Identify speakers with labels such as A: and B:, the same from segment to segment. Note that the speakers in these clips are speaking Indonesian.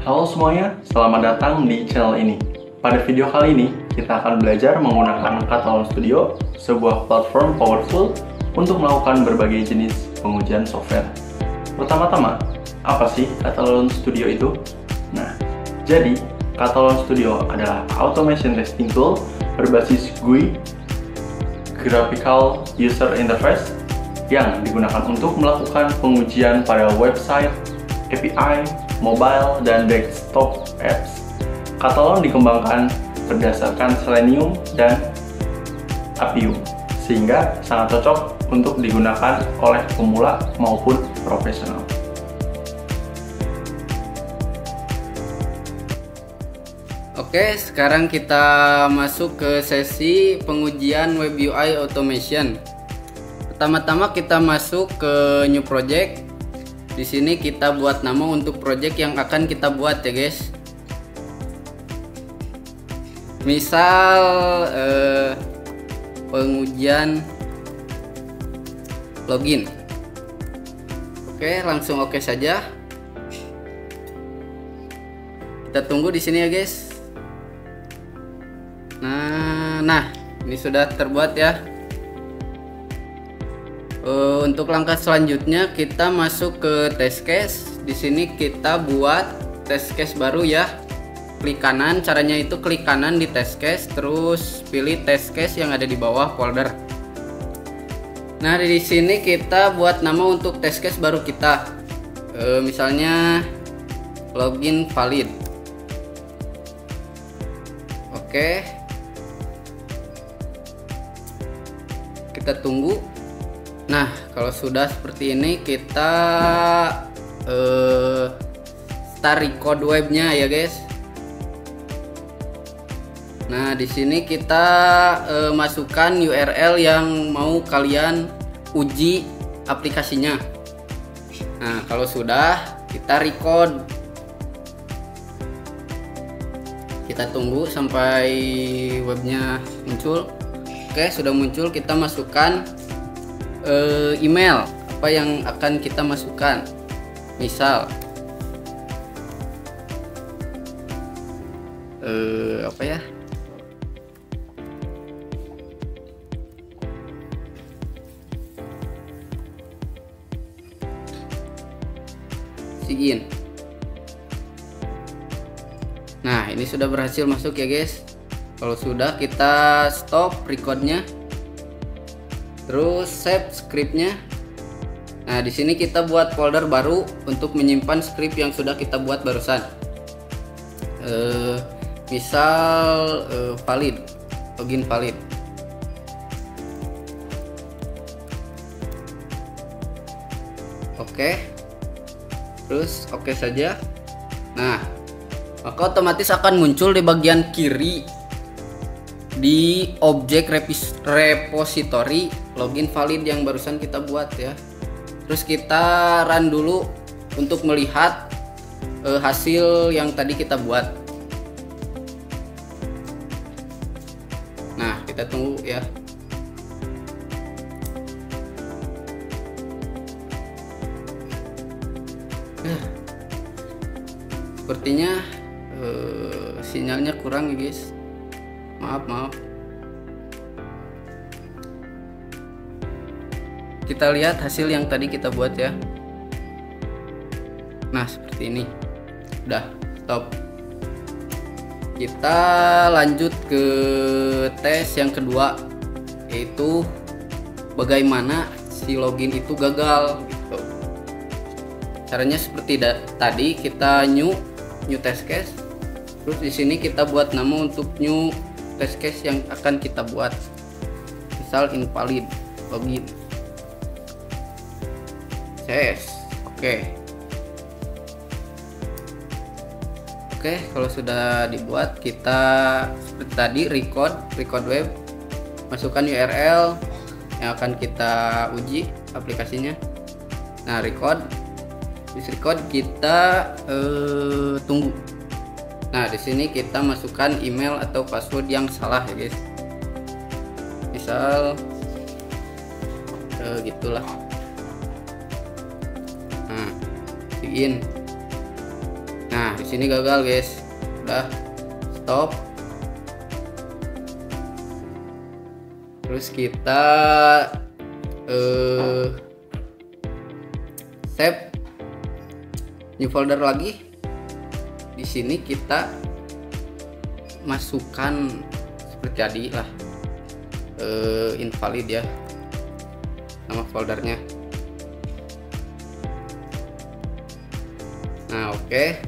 A: Halo semuanya, selamat datang di channel ini. Pada video kali ini, kita akan belajar menggunakan Catalon Studio, sebuah platform powerful untuk melakukan berbagai jenis pengujian software. Pertama-tama, apa sih Catalon Studio itu? Nah, jadi Catalon Studio adalah automation testing tool berbasis GUI, Graphical User Interface, yang digunakan untuk melakukan pengujian pada website, API, mobile, dan desktop apps. Catalon dikembangkan berdasarkan Selenium dan Appium, sehingga sangat cocok untuk digunakan oleh pemula maupun profesional.
B: Oke, sekarang kita masuk ke sesi pengujian Web UI Automation. Pertama-tama kita masuk ke New Project. Di sini kita buat nama untuk project yang akan kita buat ya guys. Misal pengujian login. Oke, langsung oke saja. Kita tunggu di sini ya guys. Nah, ini sudah terbuat ya. Untuk langkah selanjutnya kita masuk ke test case. Di sini kita buat test case baru ya. Klik kanan, caranya itu klik kanan di test case, terus pilih test case yang ada di bawah folder. Nah, di sini kita buat nama untuk test case baru kita. Misalnya login valid. Oke. Kita tunggu. Nah, kalau sudah seperti ini kita start record webnya ya guys. Nah, di sini kita masukkan URL yang mau kalian uji aplikasinya. Nah, kalau sudah kita record. Kita tunggu sampai webnya muncul. Oke, sudah muncul, kita masukkan email apa yang akan kita masukkan. Misal apa ya, sign. Nah, ini sudah berhasil masuk ya guys. Kalau sudah, kita stop recordnya. Terus save scriptnya. Nah, di sini kita buat folder baru untuk menyimpan script yang sudah kita buat barusan. Misal valid, login valid. Oke. Terus oke saja. Nah, maka otomatis akan muncul di bagian kiri di objek repository login valid yang barusan kita buat ya. Terus kita run dulu untuk melihat hasil yang tadi kita buat. Nah, kita tunggu ya. Sepertinya sinyalnya kurang ya guys. Maaf. Kita lihat hasil yang tadi kita buat ya. Nah, seperti ini. Udah, stop. Kita lanjut ke tes yang kedua, yaitu bagaimana si login itu gagal gitu. Caranya seperti tadi, kita new test case. Terus di sini kita buat nama untuk new test case yang akan kita buat. Misal invalid login. Yes. Oke, kalau sudah dibuat, kita seperti tadi record web, masukkan URL yang akan kita uji aplikasinya. Nah, record kita tunggu. Nah, di sini kita masukkan email atau password yang salah ya guys. Misal gitulah. Nah, login. Nah, di sini gagal guys. Udah stop. Terus kita save new folder lagi. Di sini kita masukkan seperti tadi lah, invalid ya nama foldernya. Nah oke,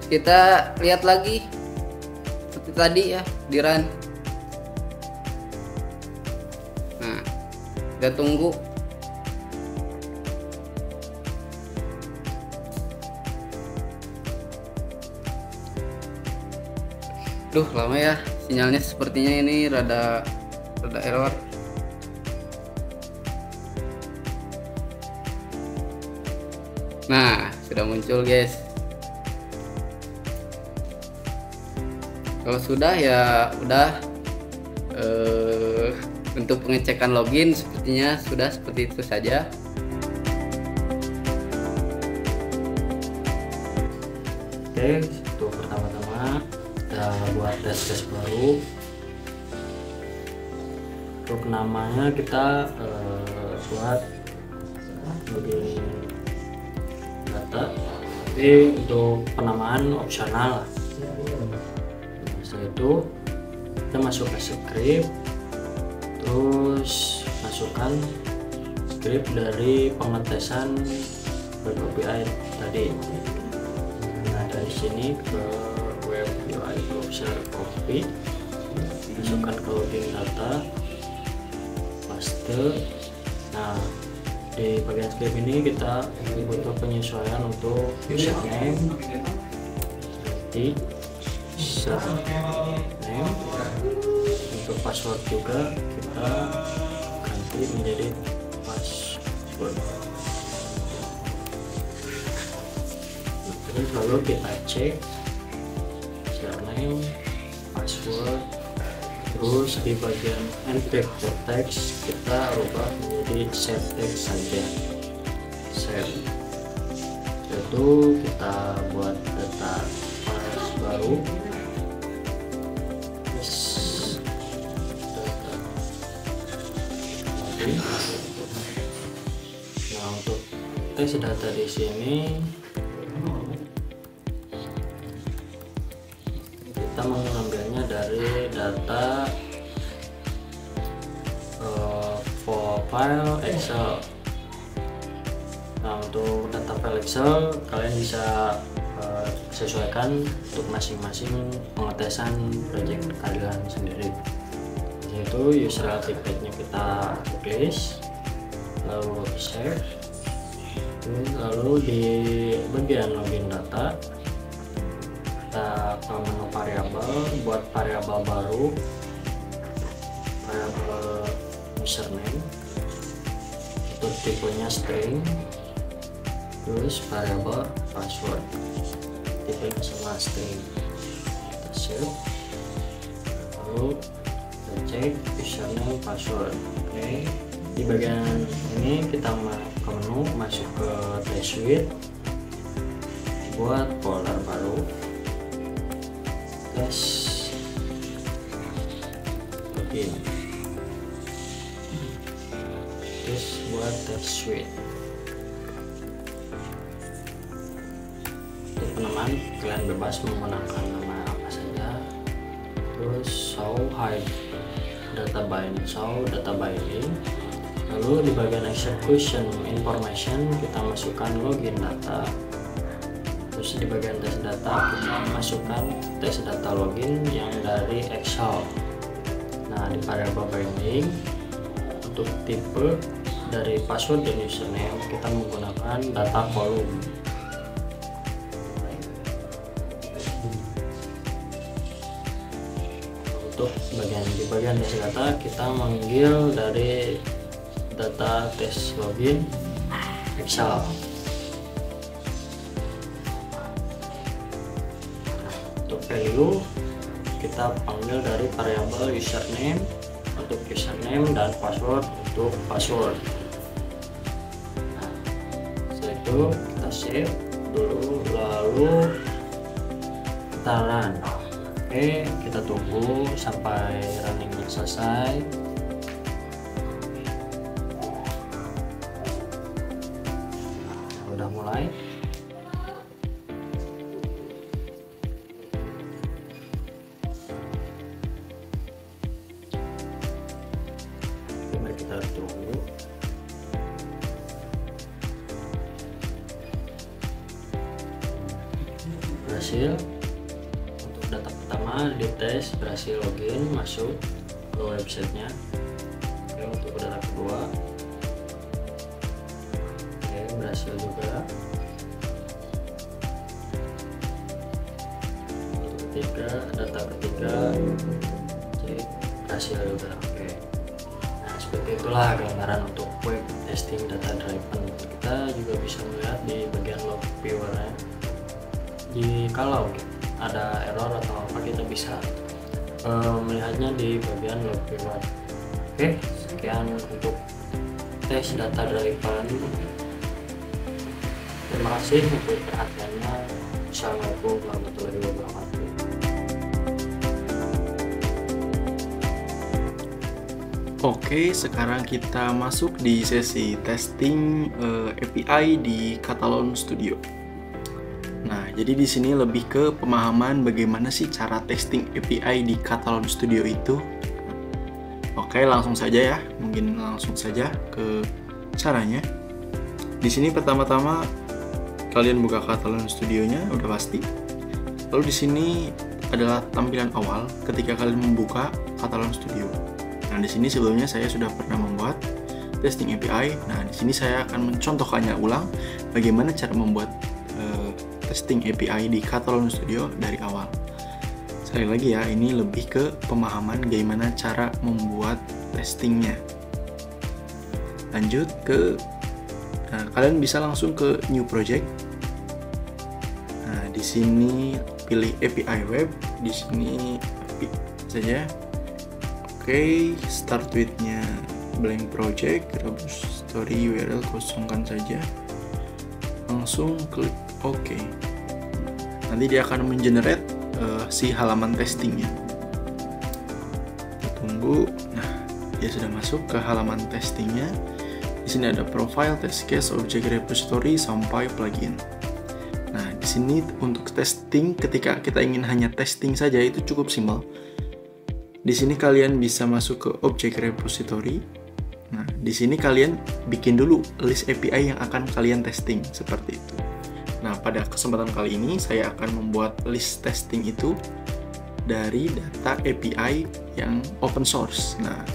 B: kita lihat lagi seperti tadi ya di run. Nah kita tunggu. Duh lama ya, sinyalnya sepertinya ini rada error. Nah sudah muncul guys. Kalau sudah ya udah. Untuk pengecekan login sepertinya sudah seperti itu saja.
C: Oke, untuk pertama-tama kita buat test baru. Untuk namanya kita buat login data, tapi untuk penamaan opsional. Setelah itu kita masuk ke script, terus masukkan script dari pengetesan web API tadi. Nah dari sini ke web UI browser copy, masukkan ke login data, paste. Nah di bagian script ini kita butuh penyesuaian untuk username, untuk password juga kita ganti menjadi password. Terus lalu kita cek username, password, terus di bagian encrypted text kita rubah menjadi save text saja. Save. Itu kita buat data file baru. Nah untuk tes data di sini kita mengambilnya dari data file Excel. Nah untuk data file Excel kalian bisa sesuaikan untuk masing-masing pengetesan project kalian sendiri. Yaitu user ticketnya kita tulis, lalu save, lalu di bagian login data kita ke menu variabel, buat variabel baru, variabel username, itu tipenya string, terus variabel password tipenya sama string. Kita save, lalu cek username password. Oke, di bagian ini kita ke menu, masuk ke test suite, buat folder baru, test login, terus buat test suite. Untuk penamaan kalian bebas menggunakan nama apa saja. Terus show hide data binding. Lalu di bagian execution information kita masukkan login data. Terus di bagian tes data kita masukkan tes data login yang dari Excel. Nah di variable binding untuk tipe dari password dan username kita menggunakan data volume. Di bagian tes data kita manggil dari data tes login Excel. Untuk value kita panggil dari variabel username untuk username dan password untuk password. Nah, setelah itu kita save dulu, lalu kita run. Oke, kita tunggu sampai runningnya selesai. Udah mulai. Mari kita tunggu. Berhasil. Untuk data pertama dites, berhasil login masuk ke websitenya. Oke, untuk data kedua, oke, berhasil juga. Untuk ketiga, data ketiga, cek, berhasil juga. Oke, nah seperti itulah gambaran untuk web testing data driven. Kita juga bisa melihat di bagian log viewer-nya. Kalau ada error atau apa, kita bisa melihatnya di bagian log viewer. Oke, sekian untuk tes data driven. Terima kasih untuk perhatiannya. Assalamualaikum warahmatullahi wabarakatuh.
A: Oke, sekarang kita masuk di sesi testing API di Catalon Studio. Nah, jadi di sini lebih ke pemahaman bagaimana sih cara testing API di Catalon Studio itu. Oke, langsung saja ya. Mungkin langsung saja ke caranya. Di sini pertama-tama kalian buka Catalon Studio-nya, udah pasti. Lalu di sini adalah tampilan awal ketika kalian membuka Catalon Studio. Nah, di sini sebelumnya saya sudah pernah membuat testing API. Nah, di sini saya akan mencontohkannya ulang bagaimana cara membuat testing API di Catalon Studio dari awal. Sekali lagi ya, ini lebih ke pemahaman bagaimana cara membuat testingnya. Lanjut ke, kalian bisa langsung ke New Project. Nah, di sini pilih API Web, di sini API saja. Oke, start with-nya blank project, repository URL kosongkan saja. Langsung klik OK. Nanti dia akan mengenerate si halaman testingnya. Kita tunggu. Nah, dia sudah masuk ke halaman testingnya. Di sini ada profile, test case, object repository sampai plugin. Nah, di sini untuk testing, ketika kita ingin hanya testing saja itu cukup simpel. Di sini kalian bisa masuk ke object repository. Nah, di sini kalian bikin dulu list API yang akan kalian testing seperti itu. Nah, pada kesempatan kali ini saya akan membuat list testing itu dari data API yang open source. Nah,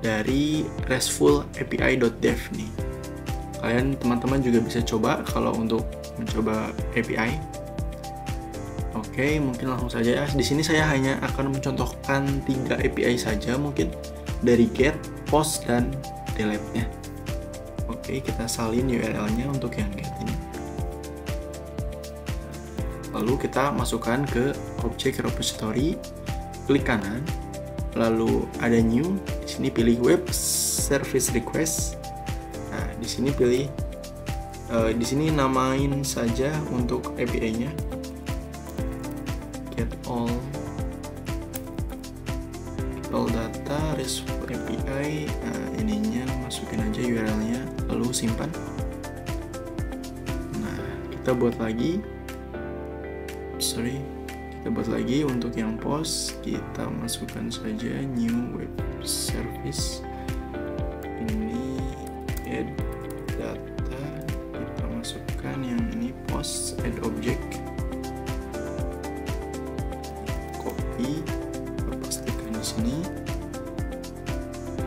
A: dari RESTful API.dev nih. Kalian teman-teman juga bisa coba kalau untuk mencoba API. Oke, mungkin langsung saja ya. Di sini saya hanya akan mencontohkan 3 API saja, mungkin dari get, post, dan delete-nya. Oke, kita salin URL-nya untuk yang get ini. Lalu kita masukkan ke object repository, klik kanan, lalu ada new, di sini pilih web service request. Nah, di sini pilih, di sini namain saja untuk API-nya get all data RESTful API. Nah, ininya masukin aja URL-nya, lalu simpan. Nah, kita buat lagi. Kita buat lagi untuk yang post, kita masukkan saja new web service. Ini add data, kita masukkan yang ini post, add object, copy, kita pastikan di sini,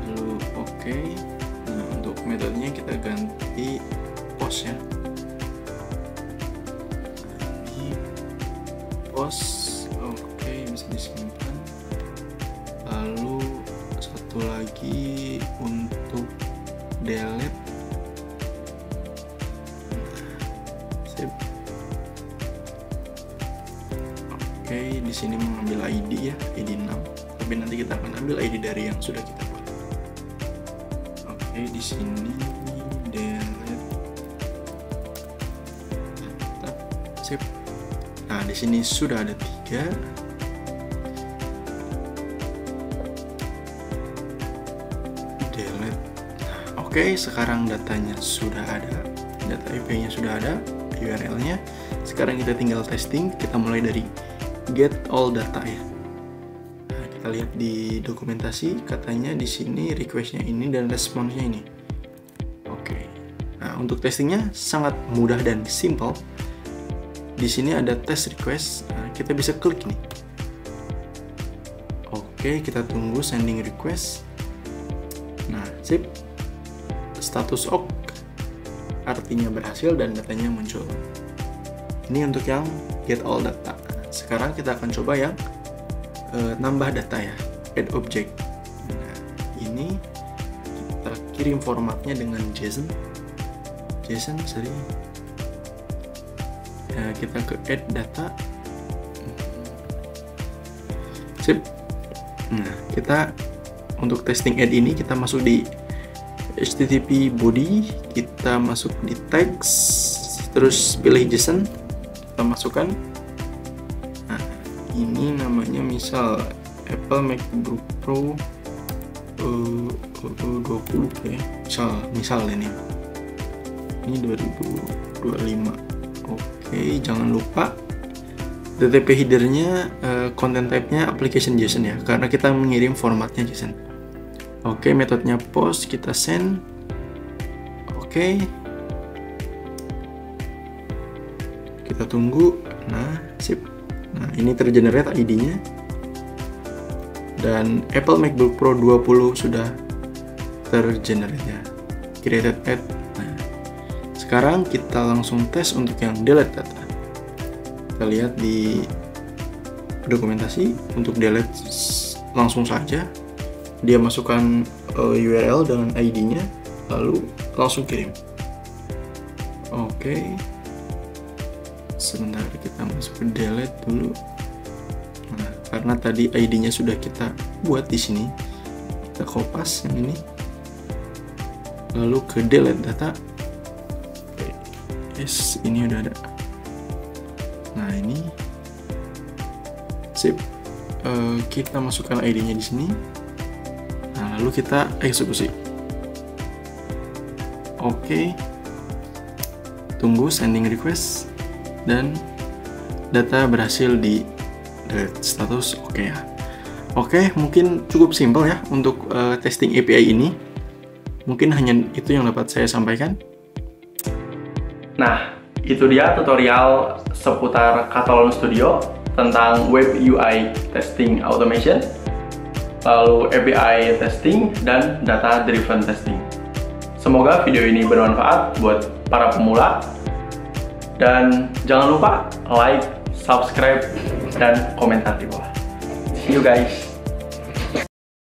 A: lalu oke. Nah, untuk metodenya kita ganti post ya. Oke, bisa disimpan. Lalu satu lagi untuk delete. Sip. Oke, di sini mengambil ID ya, ID 6. Tapi nanti kita akan ambil ID dari yang sudah kita buat. Oke, di sini delete data Sip. Nah, di sini sudah ada 3. Delete. Oke, sekarang datanya sudah ada, data IP-nya sudah ada, URL-nya. Sekarang kita tinggal testing. Kita mulai dari get all data ya. Nah, kita lihat di dokumentasi, katanya di sini request-nya ini dan responsnya ini. Oke. Nah, untuk testingnya sangat mudah dan simple. Di sini ada test request. Nah, kita bisa klik nih. Oke, kita tunggu sending request. Nah, sip. Status OK artinya berhasil dan datanya muncul. Ini untuk yang get all data. Sekarang kita akan coba yang nambah data ya, add object. Nah, ini kita kirim formatnya dengan JSON. Sorry. Ya, kita ke add data. Sip. Nah, kita untuk testing add ini kita masuk di HTTP body, kita masuk di text, terus pilih JSON, kita masukkan. Nah, ini namanya misal Apple MacBook Pro 20 ya, misal ini 2025. Oke, jangan lupa TTP headernya, content type-nya application JSON ya, karena kita mengirim formatnya JSON. Oke, metodenya post, kita send. Oke. Kita tunggu. Nah, sip. Nah, ini tergenerate ID-nya. Dan Apple MacBook Pro 20 sudah tergenerate ya. Created add. Nah, sekarang kita langsung tes untuk yang delete data. Kita lihat di dokumentasi untuk delete langsung saja. Dia masukkan URL dengan ID-nya, lalu langsung kirim. Oke. Sebentar, kita masuk ke delete dulu. Nah, karena tadi ID-nya sudah kita buat di sini, kita kopas yang ini. Lalu ke delete data. Oke. Yes, ini udah ada. Nah, ini. Sip. Kita masukkan ID-nya di sini. Nah, lalu kita eksekusi. Oke. Tunggu sending request dan data berhasil di delete, status oke ya. Oke, mungkin cukup simpel ya untuk testing API ini. Mungkin hanya itu yang dapat saya sampaikan.
D: Nah, itu dia tutorial seputar Catalan Studio tentang Web UI Testing Automation, lalu API testing, dan data driven testing. Semoga video ini bermanfaat buat para pemula, dan jangan lupa like, subscribe, dan komentar di bawah. See you guys!